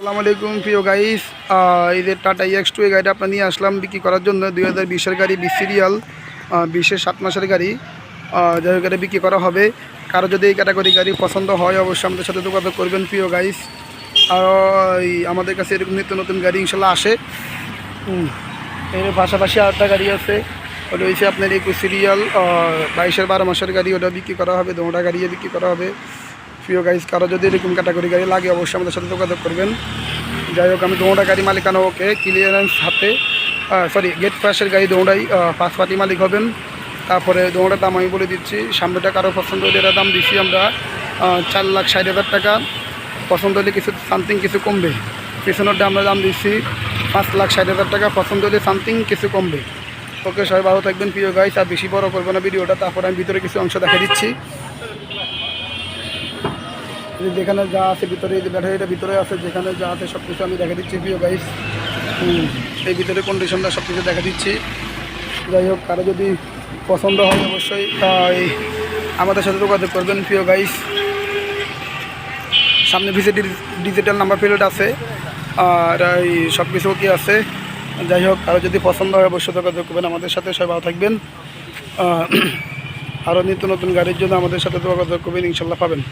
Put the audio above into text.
আসসালামু আলাইকুম প্রিয় গাইস, এই যে টাটা EX2 এই গাড়িটা আপনার নিয়ে আসলাম বিক্রি করার জন্য। 2020-এর গাড়ি, 20 সিরিয়াল, 20-এর 7 মাসের গাড়ি। যাই হোক, এটা বিক্রি করা হবে। কারো যদি এই ক্যাটাগরি গাড়ি পছন্দ হয় অবশ্যই আমাদের সাথে যোগাযোগ করবেন প্রিয় গাইস। আর আমাদের কাছে এরকম নিত্য নতুন গাড়ি ইনশাল্লাহ আসে। এর পাশাপাশি আরেকটা গাড়ি আছে, ওটা হচ্ছে আপনার 21 সিরিয়াল, 22-এর 12 মাসের গাড়ি, ওটা বিক্রি করা হবে। দুটা গাড়িও বিক্রি করা হবে প্রিয় গাইস। কারো যদি এরকম ক্যাটাগরি গাড়ি লাগে অবশ্যই আমাদের সাথে যোগাযোগ করবেন। যাই হোক, আমি দুটা গাড়ি মালিকানা ওকে ক্লিয়ারেন্স হাতে, গেট পাসের গাড়ি দুটাই ফার্স্ট পার্টি মালিক হবেন। তারপরে দুটার দাম আমি বলে দিচ্ছি। সামনেটা কারো পছন্দ হলে এটার দাম দিচ্ছি আমরা 4,60,000 টাকা। পছন্দ হলে কিছু সামথিং কিছু কমবে। পিছনেরটা আমরা দাম দিচ্ছি 5,60,000 টাকা। পছন্দ হলে সামথিং কিছু কমবে। ওকে, সবাই ভালো থাকবেন প্রিয় গাইস। আর বেশি বড় করবো না ভিডিওটা। তারপরে আমি ভিতরে কিছু অংশ দেখা দিচ্ছি। যেখানে যা আছে ভিতরে, এই যে ব্যাটারিটা ভিতরে আছে, যেখানে যা আছে সব কিছু আমি দেখা দিচ্ছি প্রিয় গাইস। এই ভিতরে কন্ডিশনটা সব কিছু দেখা দিচ্ছি। যাই হোক, কারো যদি পছন্দ হয় অবশ্যই আমাদের সাথে যোগাযোগ করবেন প্রিয় গাইস। সামনে ডিজিটাল নাম্বার প্লেট আছে, আর এই সব কিছু কি আছে। যাই হোক, কারো যদি পছন্দ হয় অবশ্যই যোগাযোগ করবেন আমাদের সাথে। সবাই ভালো থাকবেন। আরও নিত্য নতুন গাড়ির জন্য আমাদের সাথে যোগাযোগ করবেন, ইনশাল্লাহ পাবেন।